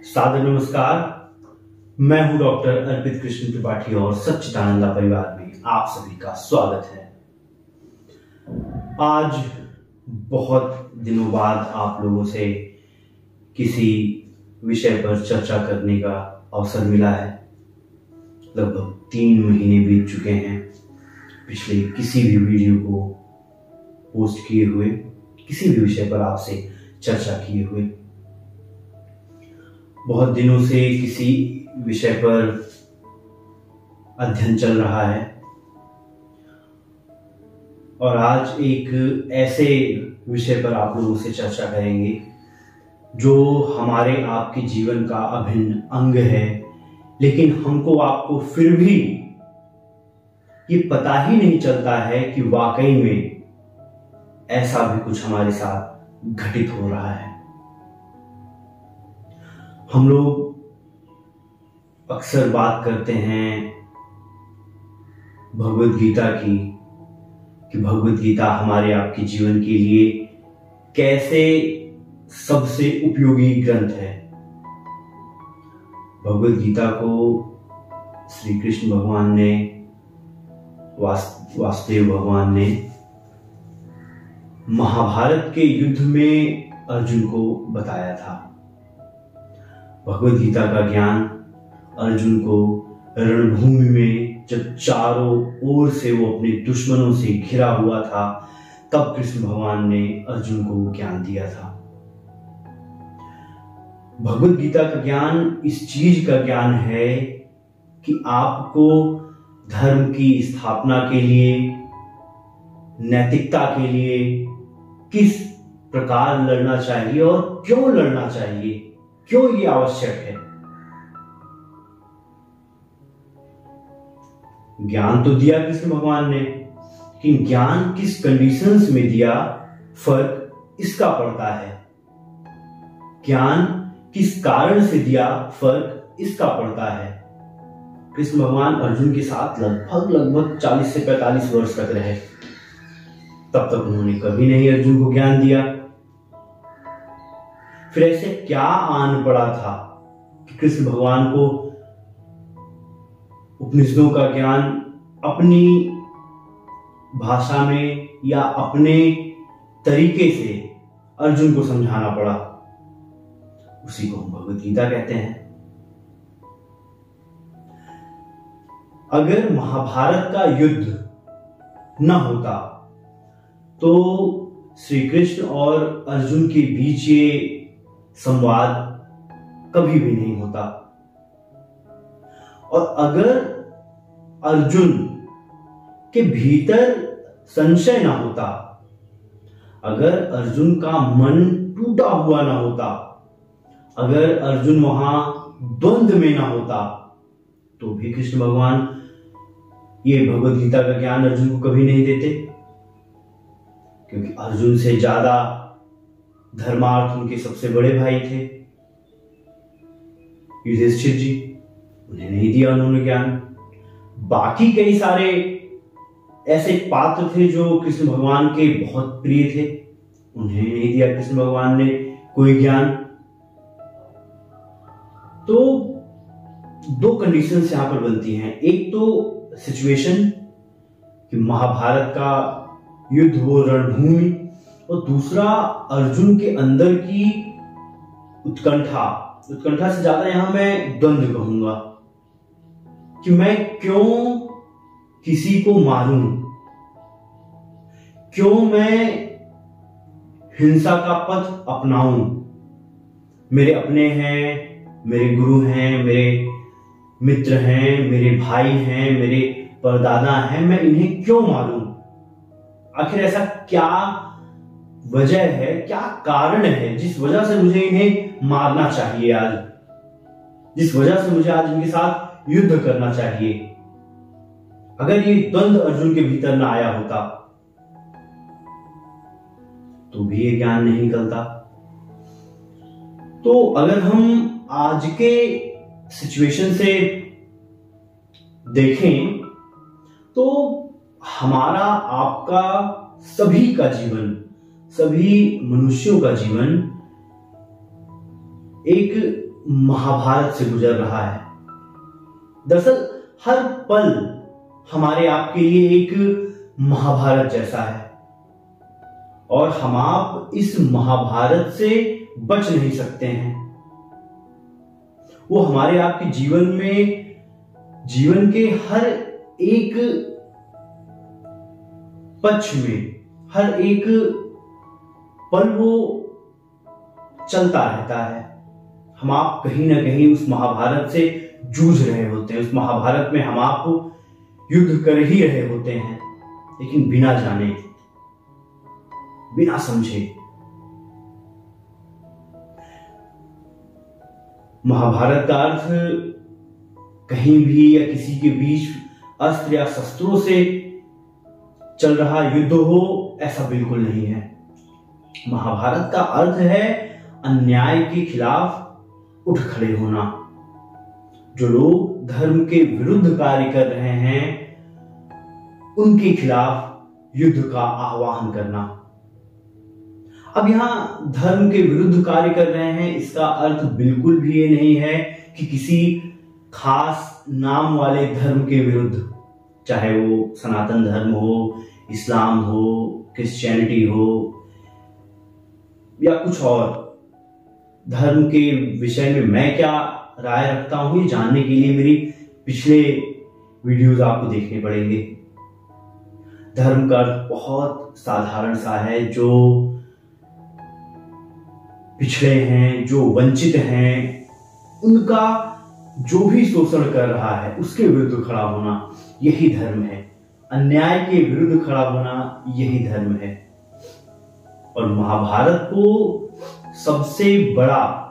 सादर नमस्कार। मैं हूं डॉक्टर अर्पित कृष्ण त्रिपाठी और सच्चिदानंदा परिवार में आप सभी का स्वागत है। आज बहुत दिनों बाद आप लोगों से किसी विषय पर चर्चा करने का अवसर मिला है। लगभग 3 महीने बीत चुके हैं पिछले किसी भी वीडियो को पोस्ट किए हुए, किसी भी विषय पर आपसे चर्चा किए हुए। बहुत दिनों से किसी विषय पर अध्ययन चल रहा है और आज एक ऐसे विषय पर आप लोगों से चर्चा करेंगे जो हमारे आपके जीवन का अभिन्न अंग है, लेकिन हमको आपको फिर भी ये पता ही नहीं चलता है कि वाकई में ऐसा भी कुछ हमारे साथ घटित हो रहा है। हम लोग अक्सर बात करते हैं भगवत गीता की कि भगवत गीता हमारे आपके जीवन के लिए कैसे सबसे उपयोगी ग्रंथ है। भगवत गीता को श्री कृष्ण भगवान ने, वासुदेव भगवान ने महाभारत के युद्ध में अर्जुन को बताया था। भगवत गीता का ज्ञान अर्जुन को रणभूमि में जब चारों ओर से वो अपने दुश्मनों से घिरा हुआ था, तब कृष्ण भगवान ने अर्जुन को ज्ञान दिया था। भगवत गीता का ज्ञान इस चीज का ज्ञान है कि आपको धर्म की स्थापना के लिए, नैतिकता के लिए किस प्रकार लड़ना चाहिए और क्यों लड़ना चाहिए, क्यों ये आवश्यक है। ज्ञान तो दिया कृष्ण भगवान ने, लेकिन ज्ञान किस कंडीशंस में दिया, फर्क इसका पड़ता है। ज्ञान किस कारण से दिया, फर्क इसका पड़ता है। कृष्ण भगवान अर्जुन के साथ लगभग 40 से 45 वर्ष तक रहे, तब तक उन्होंने कभी नहीं अर्जुन को ज्ञान दिया। फिर ऐसे क्या आन पड़ा था कि कृष्ण भगवान को उपनिषदों का ज्ञान अपनी भाषा में या अपने तरीके से अर्जुन को समझाना पड़ा। उसी को हम भगवत गीता कहते हैं। अगर महाभारत का युद्ध न होता तो श्री कृष्ण और अर्जुन के बीच ये संवाद कभी भी नहीं होता। और अगर अर्जुन के भीतर संशय ना होता, अगर अर्जुन का मन टूटा हुआ ना होता, अगर अर्जुन वहां द्वंद्व में ना होता, तो भी कृष्ण भगवान ये भगवत गीता का ज्ञान अर्जुन को कभी नहीं देते। क्योंकि अर्जुन से ज्यादा धर्मार्थ उनके सबसे बड़े भाई थे युधिष्ठिर जी, उन्हें नहीं दिया उन्होंने ज्ञान। बाकी कई सारे ऐसे पात्र थे जो कृष्ण भगवान के बहुत प्रिय थे, उन्हें नहीं दिया कृष्ण भगवान ने कोई ज्ञान। तो 2 कंडीशंस यहां पर बनती हैं। एक तो सिचुएशन कि महाभारत का युद्ध हो, रणभूमि, और दूसरा अर्जुन के अंदर की उत्कंठा से ज्यादा यहां मैं द्वंद्व कहूंगा कि मैं क्यों किसी को मारूं, क्यों मैं हिंसा का पथ अपनाऊं। मेरे अपने हैं, मेरे गुरु हैं, मेरे मित्र हैं, मेरे भाई हैं, मेरे परदादा हैं, मैं इन्हें क्यों मारूं। आखिर ऐसा क्या वजह है, क्या कारण है जिस वजह से मुझे इन्हें मारना चाहिए, आज जिस वजह से मुझे आज इनके साथ युद्ध करना चाहिए। अगर ये द्वंद्व अर्जुन के भीतर ना आया होता तो भी ये ज्ञान नहीं निकलता। तो अगर हम आज के सिचुएशन से देखें तो हमारा, आपका, सभी का जीवन, सभी मनुष्यों का जीवन एक महाभारत से गुजर रहा है। दरअसल हर पल हमारे आपके लिए एक महाभारत जैसा है और हम आप इस महाभारत से बच नहीं सकते हैं। वो हमारे आपके जीवन के हर एक पक्ष में, हर एक पल वो चलता रहता है। हम आप कहीं ना कहीं उस महाभारत से जूझ रहे होते हैं। उस महाभारत में हम आप युद्ध कर ही रहे होते हैं, लेकिन बिना जाने, बिना समझे। महाभारत का अर्थ कहीं भी या किसी के बीच अस्त्र या शस्त्रों से चल रहा युद्ध हो, ऐसा बिल्कुल नहीं है। महाभारत का अर्थ है अन्याय के खिलाफ उठ खड़े होना। जो लोग धर्म के विरुद्ध कार्य कर रहे हैं, उनके खिलाफ युद्ध का आह्वान करना। अब यहां धर्म के विरुद्ध कार्य कर रहे हैं, इसका अर्थ बिल्कुल भी ये नहीं है कि किसी खास नाम वाले धर्म के विरुद्ध, चाहे वो सनातन धर्म हो, इस्लाम हो, क्रिश्चियनिटी हो या कुछ और धर्म के विषय में मैं क्या राय रखता हूं, ये जानने के लिए मेरी पिछले वीडियोस आपको देखने पड़ेंगे। धर्म का अर्थ बहुत साधारण सा है। जो पिछड़े हैं, जो वंचित हैं, उनका जो भी शोषण कर रहा है उसके विरुद्ध खड़ा होना, यही धर्म है। अन्याय के विरुद्ध खड़ा होना, यही धर्म है। और महाभारत को सबसे बड़ा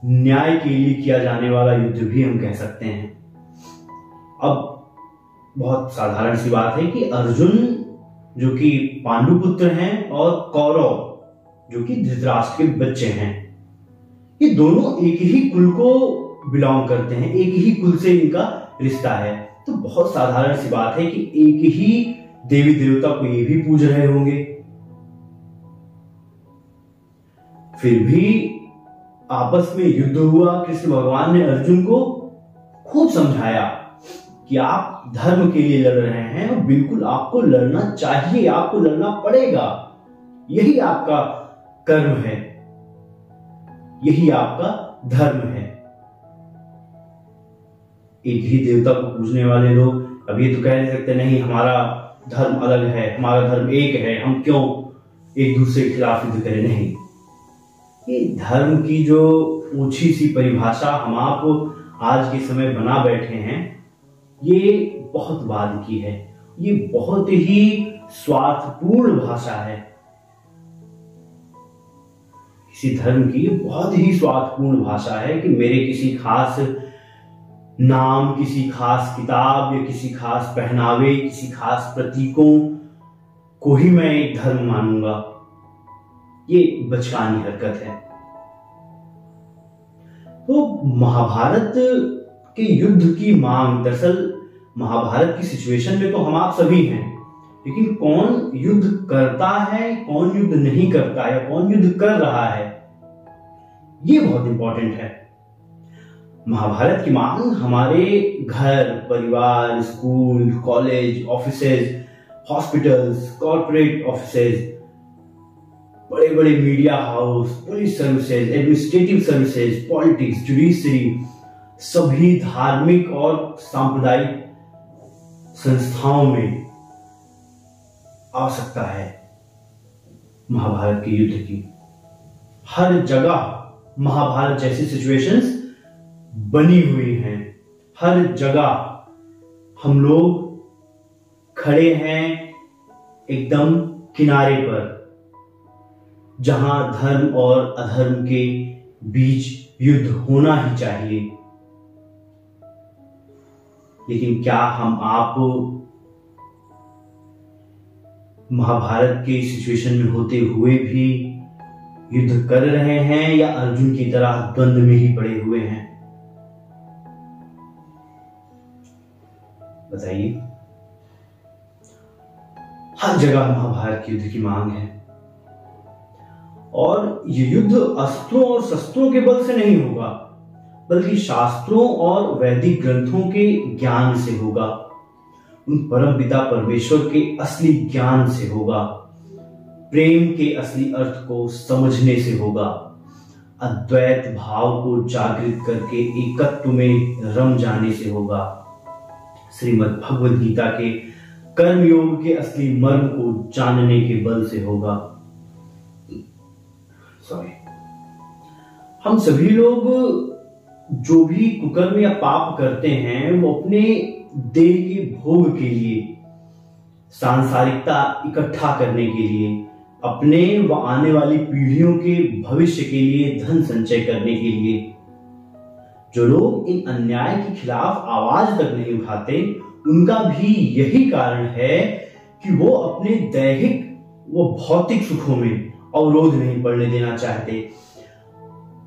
न्याय के लिए किया जाने वाला युद्ध भी हम कह सकते हैं। अब बहुत साधारण सी बात है कि अर्जुन जो कि पांडु पुत्र हैं और कौरव जो कि धृतराष्ट्र के बच्चे हैं, ये दोनों एक ही कुल को बिलोंग करते हैं, एक ही कुल से इनका रिश्ता है। तो बहुत साधारण सी बात है कि एक ही देवी देवता को ये भी पूज रहे होंगे। फिर भी आपस में युद्ध हुआ। कृष्ण भगवान ने अर्जुन को खूब समझाया कि आप धर्म के लिए लड़ रहे हैं और बिल्कुल आपको लड़ना चाहिए, आपको लड़ना पड़ेगा। यही आपका कर्म है, यही आपका धर्म है। एक ही देवता को पूजने वाले लोग अब ये तो कह नहीं सकते नहीं हमारा धर्म अलग है, हमारा धर्म एक है, हम क्यों एक दूसरे के खिलाफ युद्ध करें। नहीं, ये धर्म की जो ऊंची सी परिभाषा हम आप आज के समय बना बैठे हैं, ये बहुत बाद की है। ये बहुत ही स्वार्थपूर्ण भाषा है। किसी धर्म की बहुत ही स्वार्थपूर्ण भाषा है कि मेरे किसी खास नाम, किसी खास किताब या किसी खास पहनावे, किसी खास प्रतीकों को ही मैं एक धर्म मानूंगा। ये बचकानी हरकत है। तो महाभारत के युद्ध की मांग, दरअसल महाभारत की सिचुएशन में तो हम आप सभी हैं, लेकिन कौन युद्ध करता है, कौन युद्ध नहीं करता है, कौन युद्ध कर रहा है, ये बहुत इंपॉर्टेंट है। महाभारत की मांग हमारे घर, परिवार, school, college, offices, hospitals, corporate offices, बड़े बड़े media house, police services, administrative services, politics, judiciary, सभी धार्मिक और सांप्रदायिक संस्थाओं में आवश्यकता है महाभारत के युद्ध की। हर जगह महाभारत जैसी सिचुएशंस बनी हुई हैं। हर जगह हम लोग खड़े हैं एकदम किनारे पर, जहां धर्म और अधर्म के बीच युद्ध होना ही चाहिए। लेकिन क्या हम आप महाभारत के सिचुएशन में होते हुए भी युद्ध कर रहे हैं या अर्जुन की तरह द्वंद्व में ही पड़े हुए हैं? बताइए। हर जगह महाभारत के युद्ध की मांग है और ये युद्ध अस्त्रों और शस्त्रों के बल से नहीं होगा, बल्कि शास्त्रों और वैदिक ग्रंथों के ज्ञान से होगा। उन परम पिता परमेश्वर के असली ज्ञान से होगा। प्रेम के असली अर्थ को समझने से होगा। अद्वैत भाव को जागृत करके एकत्व में रम जाने से होगा। श्रीमद् भगवद गीता के कर्मयोग के असली मर्म को जानने के बल से होगा। हम सभी लोग जो भी कुकर्म या पाप करते हैं वो अपने देह के भोग के लिए, सांसारिकता इकट्ठा करने के लिए, अपने व आने वाली पीढ़ियों के भविष्य के लिए धन संचय करने के लिए। जो लोग इन अन्याय के खिलाफ आवाज तक नहीं उठाते, उनका भी यही कारण है कि वो अपने दैहिक व भौतिक सुखों में अवरोध नहीं पड़ने देना चाहते।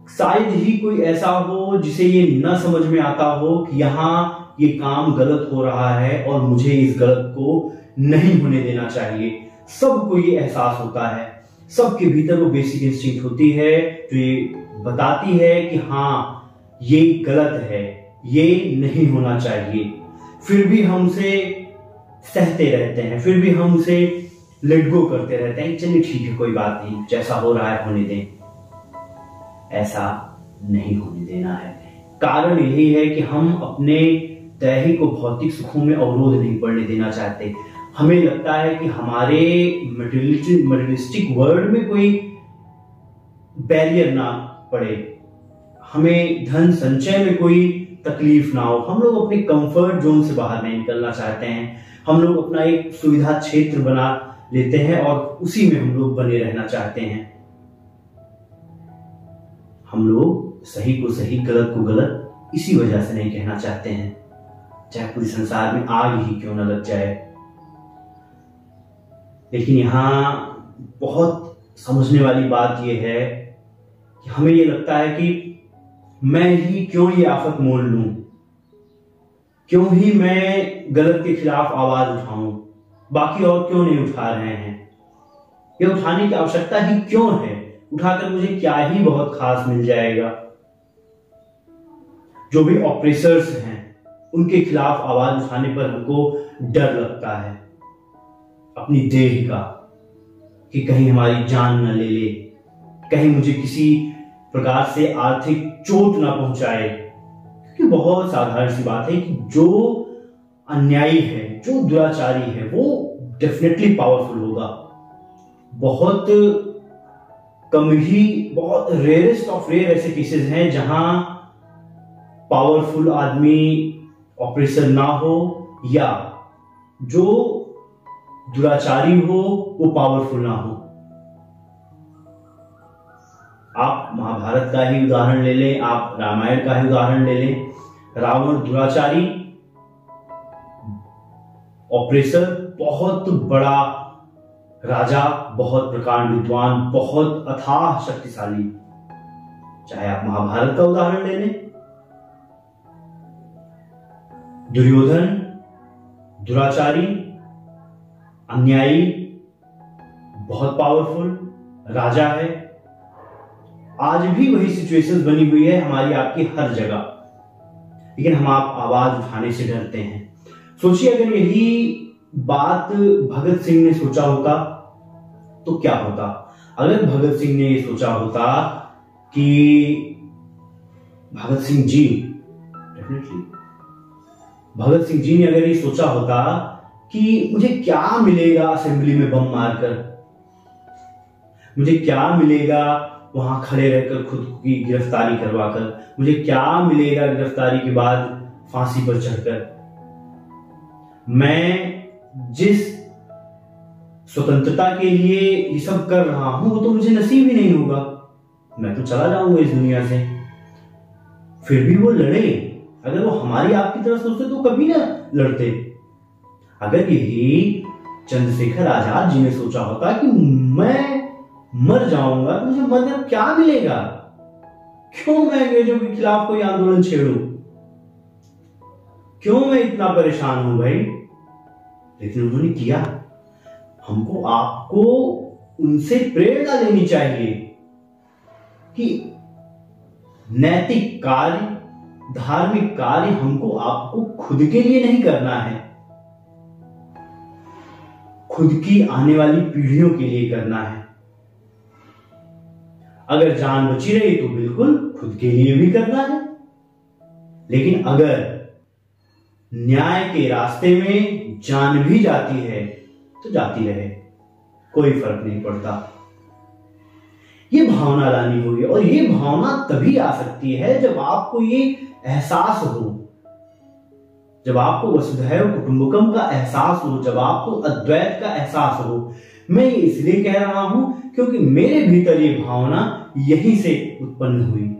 शायद ही कोई ऐसा हो जिसे ये न समझ में आता हो कि यहाँ ये काम गलत हो रहा है और मुझे इस गलत को नहीं होने देना चाहिए। सबको ये एहसास होता है, सबके भीतर वो बेसिक इंस्टिंक्ट होती है जो ये बताती है कि हाँ ये गलत है, ये नहीं होना चाहिए। फिर भी हम उसे सहते रहते हैं, फिर भी हम उसे लेट गो करते रहते हैं। चलिए ठीक है, कोई बात नहीं, जैसा हो रहा है होने दें। ऐसा नहीं होने देना है। कारण यही है कि हम अपने दैहिक और भौतिक सुखों में अवरोध नहीं पड़ने देना चाहते। हमें लगता है कि हमारे मटेरियलिस्टिक वर्ल्ड में कोई बैरियर ना पड़े, हमें धन संचय में कोई तकलीफ ना हो। हम लोग अपने कंफर्ट जोन से बाहर नहीं निकलना चाहते हैं। हम लोग अपना एक सुविधा क्षेत्र बना लेते हैं और उसी में हम लोग बने रहना चाहते हैं। हम लोग सही को सही, गलत को गलत इसी वजह से नहीं कहना चाहते हैं, चाहे पूरे संसार में आग ही क्यों न लग जाए। लेकिन यहां बहुत समझने वाली बात यह है कि हमें यह लगता है कि मैं ही क्यों ये आफत मोल लूं, क्यों ही मैं गलत के खिलाफ आवाज उठाऊं, बाकी और क्यों नहीं उठा रहे हैं। ये उठाने की आवश्यकता ही क्यों है, उठाकर मुझे क्या ही बहुत खास मिल जाएगा। जो भी ऑपरेसर्स हैं उनके खिलाफ आवाज उठाने पर हमको डर लगता है अपनी देह का, कि कहीं हमारी जान न ले ले, कहीं मुझे किसी प्रकार से आर्थिक चोट ना पहुंचाए। क्योंकि बहुत साधारण सी बात है कि जो अन्यायी है, जो दुराचारी है, वो डेफिनेटली पावरफुल होगा। बहुत कम ही, बहुत रेयरेस्ट ऑफ रेयर ऐसे केसेस हैं जहां पावरफुल आदमी ऑपरेशन ना हो या जो दुराचारी हो वो पावरफुल ना हो। आप महाभारत का ही उदाहरण ले लें, आप रामायण का ही उदाहरण ले लें। रावण दुराचारी, ऑपरेसर, बहुत बड़ा राजा, बहुत प्रकांड विद्वान, बहुत अथाह शक्तिशाली। चाहे आप महाभारत का उदाहरण ले लें, दुर्योधन दुराचारी, अन्यायी, बहुत पावरफुल राजा है। आज भी वही सिचुएशंस बनी हुई है हमारी आपकी हर जगह, लेकिन हम आप आवाज उठाने से डरते हैं। सोचिए अगर यही बात भगत सिंह ने सोचा होता तो क्या होता। अगर भगत सिंह ने ये सोचा होता कि भगत सिंह जी ने अगर ये सोचा होता कि मुझे क्या मिलेगा असेंबली में बम मारकर, मुझे क्या मिलेगा वहां खड़े रहकर खुद की गिरफ्तारी करवाकर, मुझे क्या मिलेगा गिरफ्तारी के बाद फांसी पर चढ़कर, मैं जिस स्वतंत्रता के लिए ये सब कर रहा हूं वो तो मुझे नसीब ही नहीं होगा, मैं तो चला जाऊंगा इस दुनिया से। फिर भी वो लड़े। अगर वो हमारी आपकी तरह सोचते तो कभी ना लड़ते। अगर यही चंद्रशेखर आजाद जी ने सोचा होता कि मैं मर जाऊंगा तो मुझे मरकर क्या मिलेगा, क्यों मैं अंग्रेजों के खिलाफ कोई आंदोलन छेड़ूं, क्यों मैं इतना परेशान हूं भाई। लेकिन उन्होंने किया। हमको आपको उनसे प्रेरणा लेनी चाहिए कि नैतिक कार्य, धार्मिक कार्य हमको आपको खुद के लिए नहीं करना है, खुद की आने वाली पीढ़ियों के लिए करना है। अगर जान बची रही तो बिल्कुल खुद के लिए भी करना है, लेकिन अगर न्याय के रास्ते में जान भी जाती है तो जाती रहे, कोई फर्क नहीं पड़ता। ये भावना लानी होगी, और ये भावना तभी आ सकती है जब आपको ये एहसास हो, जब आपको वसुधैव कुटुंबकम का एहसास हो, जब आपको अद्वैत का एहसास हो। मैं ये इसलिए कह रहा हूं क्योंकि मेरे भीतर ये भावना यहीं से उत्पन्न हुई।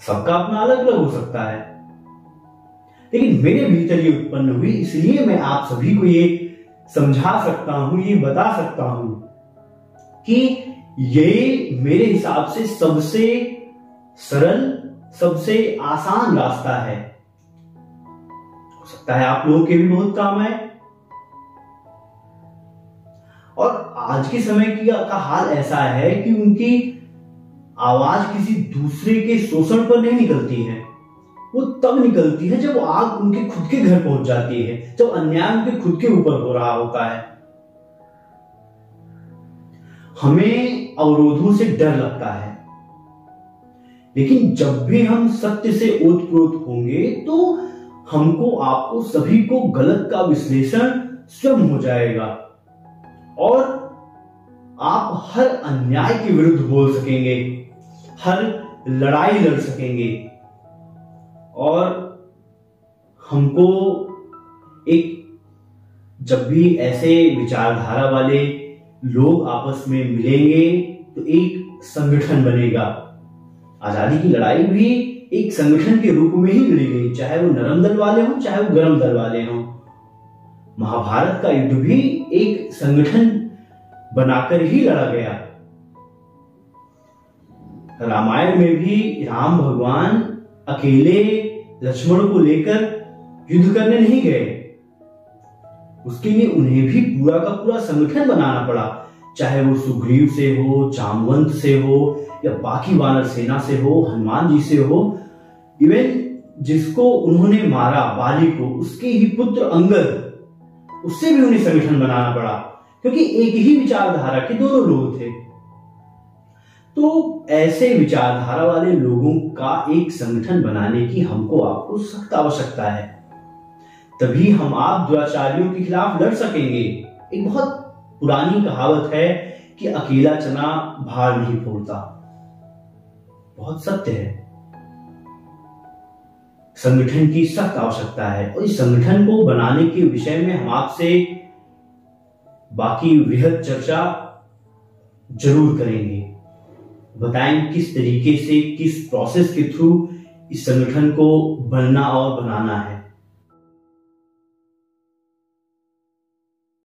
सबका अपना अलग अलग हो सकता है, लेकिन मेरे भीतर ये उत्पन्न हुई, इसलिए मैं आप सभी को ये समझा सकता हूं, ये बता सकता हूं कि ये मेरे हिसाब से सबसे सरल, सबसे आसान रास्ता है। हो सकता है आप लोगों के भी बहुत काम आए। और आज के समय का हाल ऐसा है कि उनकी आवाज किसी दूसरे के शोषण पर नहीं निकलती है, वो तब निकलती है जब आग उनके खुद के घर पहुंच जाती है, जब अन्याय उनके खुद के ऊपर हो रहा होता है। हमें अवरोधों से डर लगता है, लेकिन जब भी हम सत्य से ओतप्रोत होंगे तो हमको, आपको सभी को गलत का विश्लेषण स्वयं हो जाएगा और आप हर अन्याय के विरुद्ध बोल सकेंगे, हर लड़ाई लड़ सकेंगे। और हमको जब भी ऐसे विचारधारा वाले लोग आपस में मिलेंगे तो एक संगठन बनेगा। आजादी की लड़ाई भी एक संगठन के रूप में ही लड़ी गई, चाहे वो नरम दल वाले हों, चाहे वो गरम दल वाले हों। महाभारत का युद्ध भी एक संगठन बनाकर ही लड़ा गया। रामायण में भी राम भगवान अकेले लक्ष्मण को लेकर युद्ध करने नहीं गए, उसके लिए उन्हें भी पूरा का पूरा संगठन बनाना पड़ा, चाहे वो सुग्रीव से हो, जामवंत से हो, या बाकी वानर सेना से हो, हनुमान जी से हो, इवन जिसको उन्होंने मारा बाली को, उसके ही पुत्र अंगद, उससे भी उन्हें संगठन बनाना पड़ा, क्योंकि एक ही विचारधारा के दोनों लोग थे। तो ऐसे विचारधारा वाले लोगों का एक संगठन बनाने की हमको, आपको सख्त आवश्यकता है, तभी हम आप दुराचारियों के खिलाफ लड़ सकेंगे। एक बहुत पुरानी कहावत है कि अकेला चना भार नहीं फोड़ता, बहुत सत्य है। संगठन की सख्त आवश्यकता है, और इस संगठन को बनाने के विषय में हम आपसे बाकी वृहद चर्चा जरूर करेंगे, बताएंगे किस तरीके से, किस प्रोसेस के थ्रू इस संगठन को बनना और बनाना है।